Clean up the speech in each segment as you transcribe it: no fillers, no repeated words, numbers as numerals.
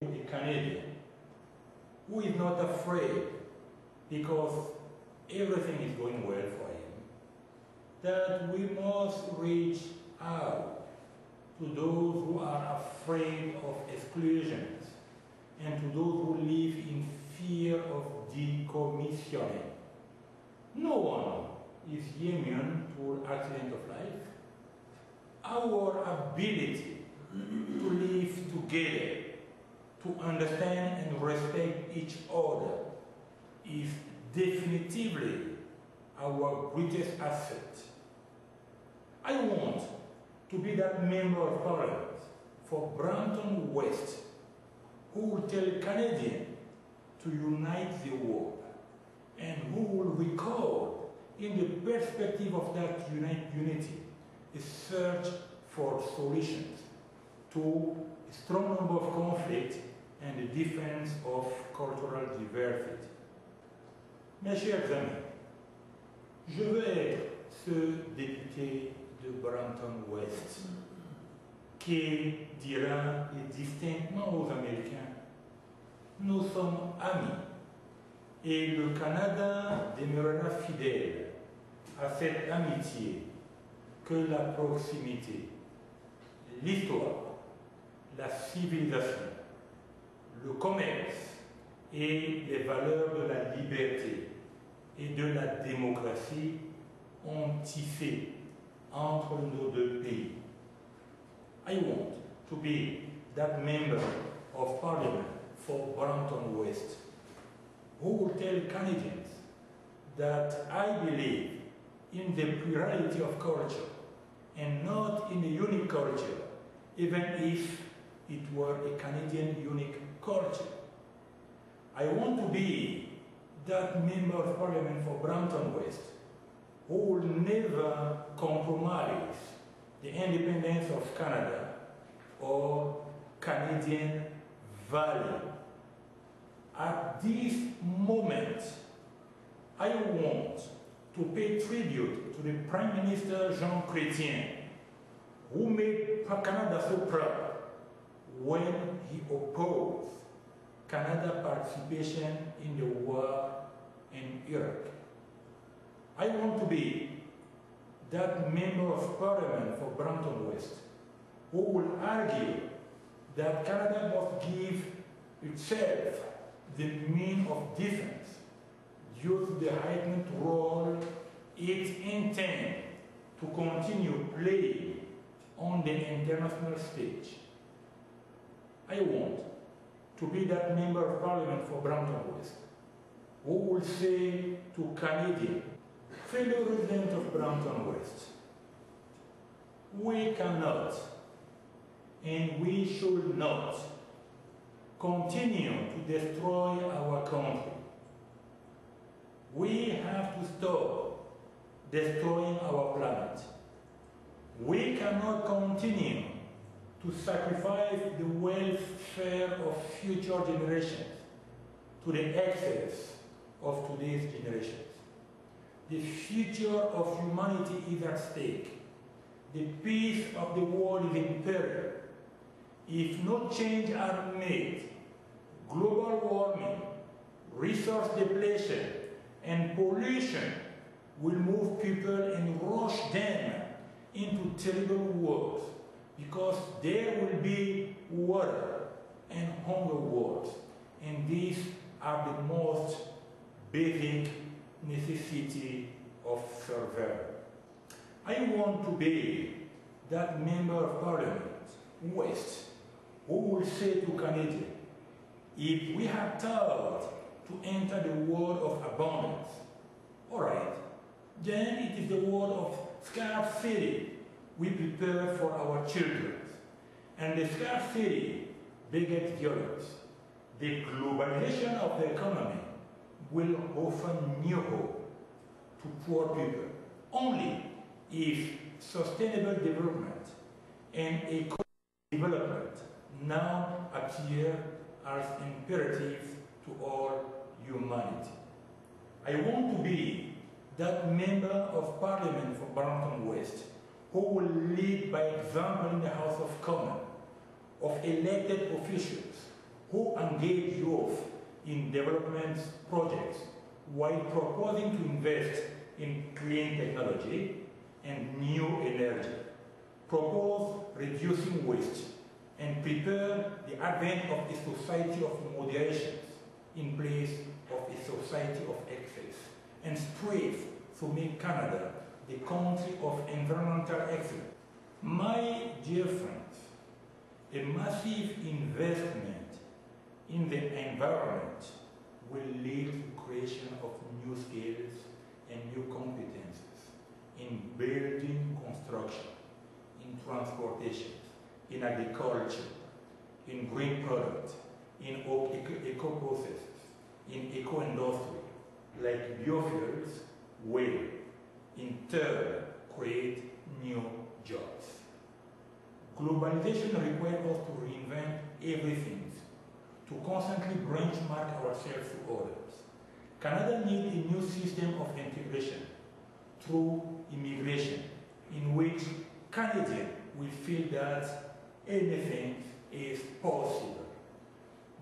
a Canadian who is not afraid because everything is going well for him, that we must reach out to those who are afraid of exclusions and to those who live in fear of decommissioning. No one is immune to accident of life. Our ability to live together, to understand and respect each other is definitively our greatest asset. I want to be that member of parliament for Brampton West who will tell Canadians to unite the world and who will record in the perspective of that unity a search for solutions to a strong number of conflicts and the defense of cultural diversity. Mes chers amis, je veux être ce député de Brampton West qui dira et distinctement aux Américains, nous sommes amis et le Canada demeurera fidèle à cette amitié que la proximité, l'histoire, la civilisation, le commerce et les valeurs de la liberté et de la démocratie ont tissé entre nos deux pays. I want to be that member of parliament for Brampton West who will tell Canadians that I believe in the plurality of culture and not in a unique culture, even if it were a Canadian unique culture. I want to be that member of parliament for Brampton West who will never compromise the independence of Canada or Canadian value. At this moment, I want to pay tribute to the Prime Minister Jean Chrétien, who made Canada so proud when he opposed Canada's participation in the war in Iraq. I want to be that member of parliament for Brampton West who will argue that Canada must give itself the means of defense due to the heightened role it intends to continue playing on the international stage. I want to be that member of parliament for Brampton West who will say to Canadians, fellow residents of Brampton West, we cannot and we should not continue to destroy our country. We have to stop destroying our planet. We cannot continue to sacrifice the welfare of future generations to the excess of today's generations. The future of humanity is at stake. The peace of the world is in peril. If no change are made, global warming, resource depletion, and pollution will move people and rush them into terrible wars because there will be water and hunger wars, and these are the most basic necessity of survival. I want to be that member of parliament, West, who will say to Canadians, if we have thought to enter the world of abundance, all right, then it is the world of scarcity we prepare for our children. And the scarcity begets violence. The globalization of the economy will offer new hope to poor people only if sustainable development and economic development now appear as imperative to all humanity. I want to be that member of parliament for Brampton West who will lead by example in the House of Commons, of elected officials who engage youth in development projects while proposing to invest in clean technology and new energy, propose reducing waste, and prepare the advent of a society of moderation in place of a society of excess, and strive to make Canada the country of environmental excellence. My dear friends, a massive investment in the environment will lead to creation of new skills and new competences in building construction, in transportation, in agriculture, in green products, in eco-processes, in eco-industry, like biofuels, will in turn create new jobs. Globalization requires us to reinvent everything, to constantly benchmark ourselves to others. Canada needs a new system of integration through immigration, in which Canadians will feel that anything is possible.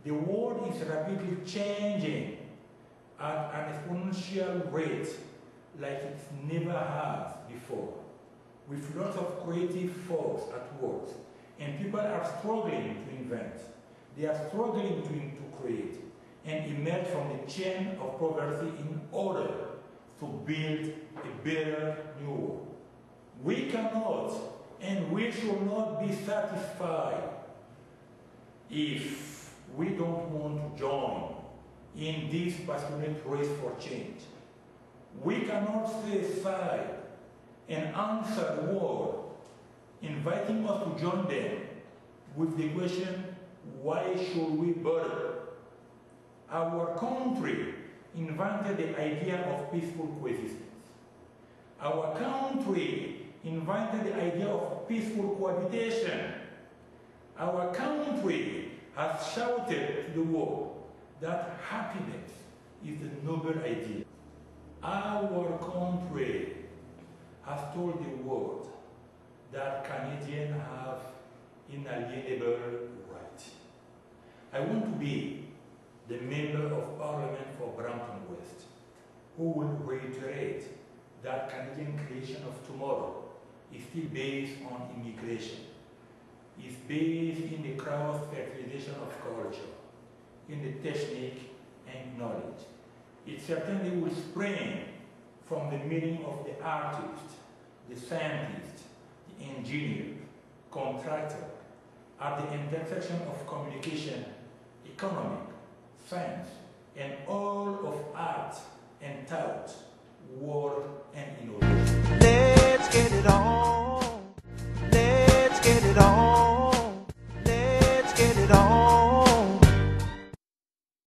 The world is rapidly changing at an exponential rate like it never has before, with lots of creative force at work, and people are struggling to invent. They are struggling to create and emerge from the chain of poverty in order to build a better new world. We cannot and we should not be satisfied if we don't want to join in this passionate race for change. We cannot stay aside and answer the world, inviting us to join them with the question, why should we bother? Our country invented the idea of peaceful coexistence. Our country invented the idea of peaceful cohabitation. Our country has shouted to the world that happiness is the noble idea. Our country has told the world that Canadians have inalienable rights. I want to be the Member of Parliament for Brampton West, who will reiterate that Canadian creation of tomorrow is still based on immigration, is based in the cross-fertilization of culture, in the technique and knowledge. It certainly will spring from the meeting of the artist, the scientist, the engineer, contractor, at the intersection of communication, economic, science, and all of art and thought, work and innovation.